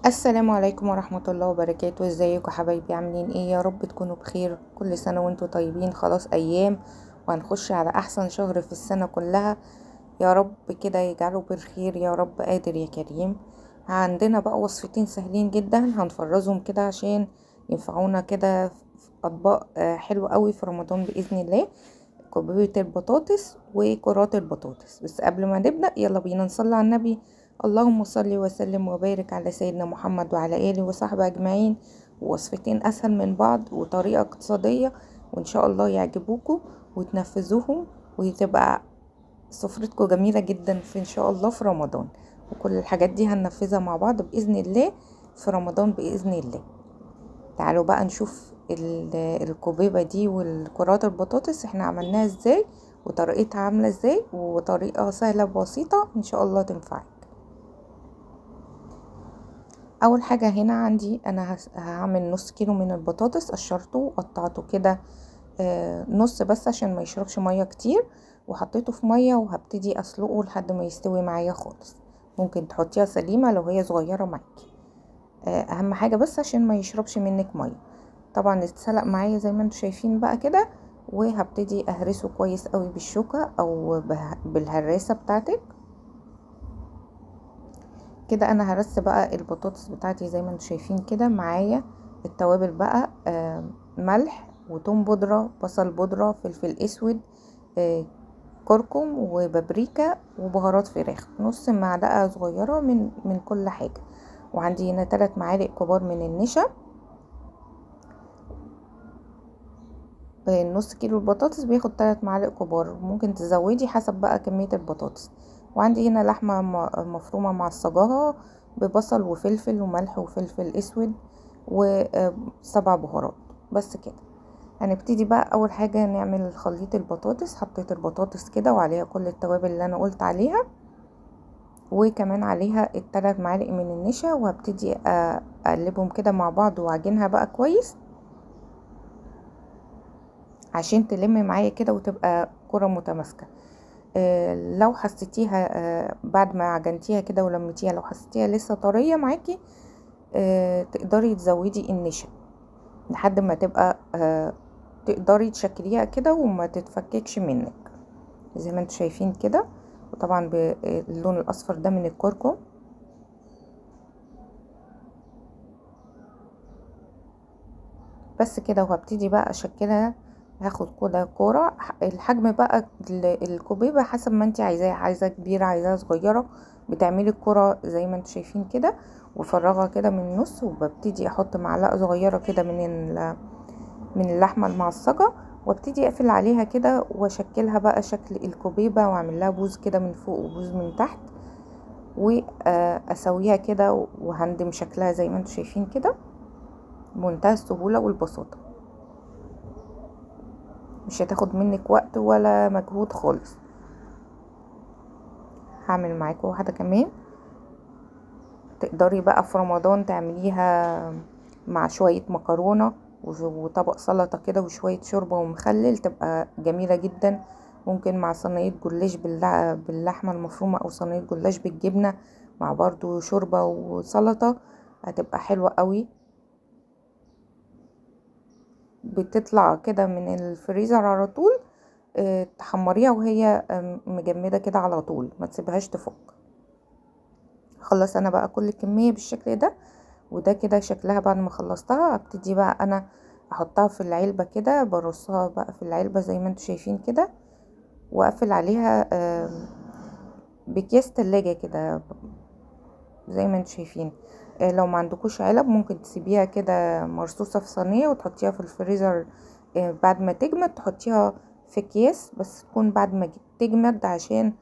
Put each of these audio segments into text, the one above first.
السلام عليكم ورحمة الله وبركاته. ازيكم حبايبي؟ عاملين ايه؟ يا رب تكونوا بخير. كل سنة وانتوا طيبين. خلاص ايام وهنخش على احسن شهر في السنة كلها. يا رب كده يجعله بالخير يا رب، قادر يا كريم. عندنا بقى وصفتين سهلين جدا هنفرزهم كده عشان ينفعونا كده في اطباق حلوة قوي في رمضان بإذن الله. كوباية البطاطس وكرات البطاطس. بس قبل ما نبدأ يلا بينا نصلي على النبي. اللهم صل وسلم وبارك على سيدنا محمد وعلى آله وصحبه أجمعين. وصفتين أسهل من بعض وطريقة اقتصادية، وإن شاء الله يعجبوكم وتنفذوهم، وتبقى سفرتكم جميلة جدا في إن شاء الله في رمضان. وكل الحاجات دي هننفذها مع بعض بإذن الله في رمضان بإذن الله. تعالوا بقى نشوف الكوبيبة دي والكرات البطاطس احنا عملناها ازاي وطريقتها عاملة ازاي، وطريقة سهلة بسيطة ان شاء الله تنفعك. اول حاجة هنا عندي انا هعمل نص كيلو من البطاطس، قشرته وقطعته كده نص بس عشان ما يشربش مية كتير، وحطيته في مية وهبتدي اسلقه لحد ما يستوي معايا خالص. ممكن تحطيها سليمة لو هي صغيرة معاكي، اهم حاجة بس عشان ما يشربش منك مية. طبعا اتسلق معايا زي ما انتم شايفين بقى كده، وهبتدي اهرسه كويس قوي بالشوكة او بالهراسة بتاعتك كده. انا هرست بقى البطاطس بتاعتي زي ما انتم شايفين كده معايا. التوابل بقى ملح وتوم بودرة، بصل بودرة، فلفل اسود، آه كركم وبابريكا وبهارات فراخ، نص معلقة صغيرة من كل حاجة. وعندي هنا 3 معالق كبار من النشا. نص كيلو البطاطس بياخد 3 معالق كبار، ممكن تزودي حسب بقى كمية البطاطس. وعندي هنا لحمة مفرومة معصجاها ببصل وفلفل وملح وفلفل اسود و7 بهارات. بس كده هنبتدي بقى. اول حاجة نعمل خليط البطاطس. حطيت البطاطس كده وعليها كل التوابل اللي انا قلت عليها، وكمان عليها ال3 معالق من النشا، وهبتدي اقلبهم كده مع بعض واعجنها بقى كويس عشان تلم معايا كده وتبقى كرة متماسكة. لو حسيتيها بعد ما عجنتيها كده ولمتيها، لو حسيتيها لسه طرية معاكي تقدري تزودي النشا لحد ما تبقى تقدري تشكليها كده وما تتفككش منك زي ما انتوا شايفين كده. وطبعا باللون الاصفر ده من الكركم. بس كده وهبتدي بقى اشكلها. هاخد كده كوره. الحجم بقى الكوبيبه حسب ما انت عايزاه، عايزاه كبيره عايزاها صغيره، بتعملي الكوره زي ما انتوا شايفين كده وفرغها كده من النص. وببتدي احط معلقه صغيره كده من اللحمه المعصجه، وابتدي اقفل عليها كده واشكلها بقى شكل الكوبيبه، واعمل لها بوز كده من فوق وبوز من تحت، واسويها كده وهندم شكلها زي ما انتوا شايفين كده بمنتهى السهوله والبساطه. مش هتاخد منك وقت ولا مجهود خالص. هعمل معاكم واحده كمان. تقدري بقى في رمضان تعمليها مع شويه مكرونه وطبق سلطه كده وشويه شوربه ومخلل، تبقى جميله جدا. ممكن مع صينيه جلاش باللحمه المفرومه، او صينيه جلاش بالجبنه مع برضو شوربه وسلطه، هتبقى حلوه قوي. بتطلع كده من الفريزر على طول. تحمريها وهي مجمدة كده على طول، ما تسيبهاش تفك. خلص انا بقى كل كمية بالشكل ده. وده كده شكلها بعد ما خلصتها. ابتدي بقى انا احطها في العلبة كده، برصها بقى في العلبة زي ما انتوا شايفين كده، واقفل عليها بكيس تلاجة كده زي ما انتوا شايفين. لو ما عندكوش علب ممكن تسيبيها كده مرصوصة في صينية وتحطيها في الفريزر. بعد ما تجمد تحطيها في اكياس، بس تكون بعد ما تجمد عشان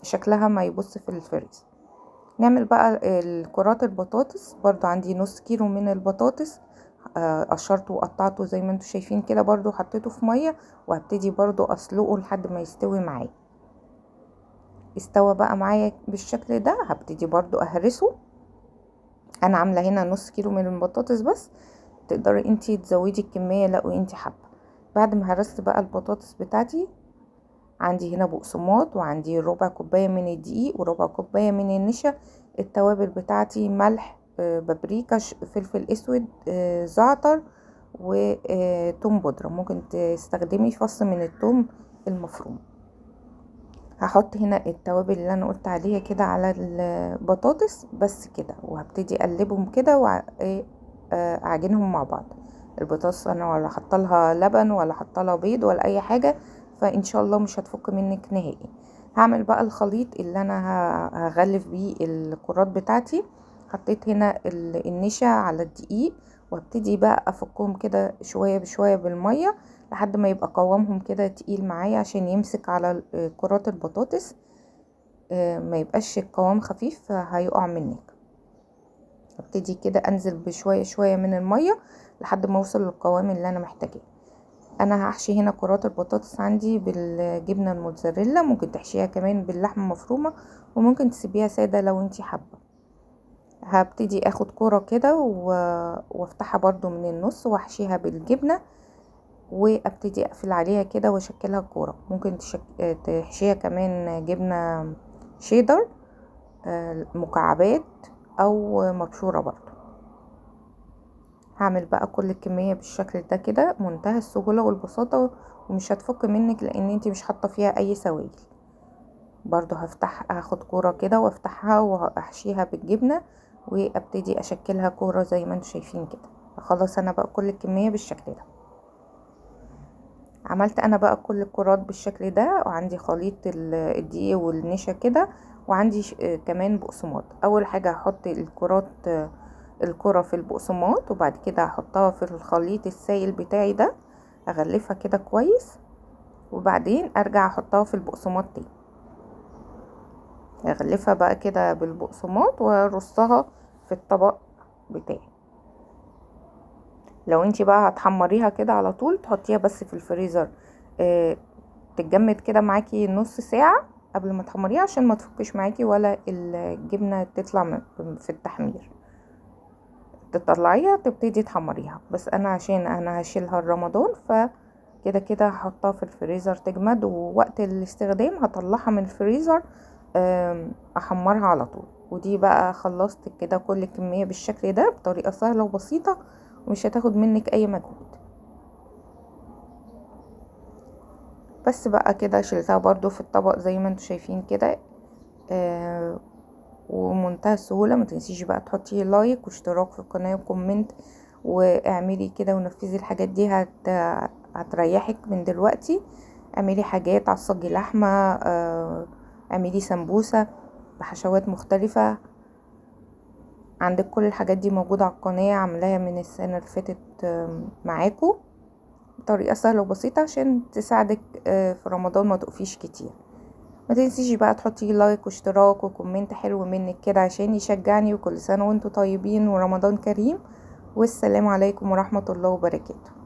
شكلها ما يبص في الفريزر. نعمل بقى الكرات البطاطس. برضو عندي نص كيلو من البطاطس، قشرته وقطعته زي ما انتوا شايفين كده، برضو حطيته في مية وهبتدي برضو اسلقه لحد ما يستوي معايا. استوى بقى معايا بالشكل ده، هبتدي برضو اهرسه. انا عامله هنا نص كيلو من البطاطس بس، تقدري انتي تزودي الكميه لو انتي حابه. بعد ما هرست بقى البطاطس بتاعتي، عندي هنا بقسماط، وعندي ربع كوباية من الدقيق وربع كوباية من النشا. التوابل بتاعتي ملح، بابريكا، فلفل اسود، زعتر، وتوم بودرة. ممكن تستخدمي فص من التوم المفروم. هحط هنا التوابل اللي انا قلت عليها كده على البطاطس بس كده، وهبتدي اقلبهم كده واعجنهم مع بعض. البطاطس انا ولا حط لها لبن ولا حط لها بيض ولا اي حاجه، فان شاء الله مش هتفك منك نهائي. هعمل بقى الخليط اللي انا هغلف بيه الكرات بتاعتي. حطيت هنا النشا على الدقيق، وهبتدي بقى افكهم كده شويه بشويه بالميه لحد ما يبقى قوامهم كده تقيل معايا عشان يمسك على كرات البطاطس، ما يبقاش القوام خفيف هيقع منك. ابتدي كده انزل بشويه شويه من الميه لحد ما اوصل للقوام اللي انا محتاجاه. انا هحشي هنا كرات البطاطس عندي بالجبنه الموتزاريلا، ممكن تحشيها كمان باللحمه المفرومه، وممكن تسيبيها ساده لو انتي حابه. هبتدي اخد كرة كده وافتحها برضو من النص واحشيها بالجبنه، وابتدي اقفل عليها كده واشكلها كوره. ممكن تحشيها كمان جبنه شيدر مكعبات او مبشوره برضو. هعمل بقى كل الكميه بالشكل ده كده، منتهى السهوله والبساطه، ومش هتفك منك لان انتي مش حاطه فيها اي سوائل. برضو هاخد كوره كده وافتحها واحشيها بالجبنه، وابتدي اشكلها كوره زي ما انتم شايفين كده. خلاص انا بقى كل الكميه بالشكل ده. عملت انا بقى كل الكرات بالشكل ده، وعندي خليط الدقيق والنشا كده، وعندي كمان بقسماط. اول حاجة هحط الكرة في البقسماط، وبعد كده هحطها في الخليط السائل بتاعي ده، اغلفها كده كويس، وبعدين ارجع احطها في البقسماط تاني. اغلفها بقى كده بالبقسماط وارصها في الطبق بتاعي. لو انتي بقى هتحمريها كده على طول، تحطيها بس في الفريزر تتجمد كده معاكي نص ساعة قبل ما تحمريها عشان ما تفكش معاكي ولا الجبنة تطلع في التحمير. تطلعيها تبتدي تحمريها. بس انا عشان انا هشيلها رمضان، فكده كده هحطها في الفريزر تجمد، ووقت الاستخدام هطلعها من الفريزر احمرها على طول. ودي بقى خلصت كده كل كمية بالشكل ده بطريقة سهلة وبسيطة، ومش هتاخد منك اي مجهود. بس بقى كده شلتها برضو في الطبق زي ما انتوا شايفين كده، ومنتهى السهولة. ما تنسيش بقى تحطي لايك واشتراك في القناة وكومنت، واعملي كده ونفذي الحاجات دي هتريحك من دلوقتي. اعملي حاجات، عصجي لحمة، اعملي سمبوسة بحشوات مختلفة. عندك كل الحاجات دي موجودة على القناة، عاملاها من السنة اللي فاتت معاكم بطريقة سهلة وبسيطة عشان تساعدك في رمضان ما تقفيش كتير. ما تنسيش بقى تحطي لايك واشتراك وكومنت حلو منك كده عشان يشجعني. وكل سنة وانتوا طيبين ورمضان كريم، والسلام عليكم ورحمة الله وبركاته.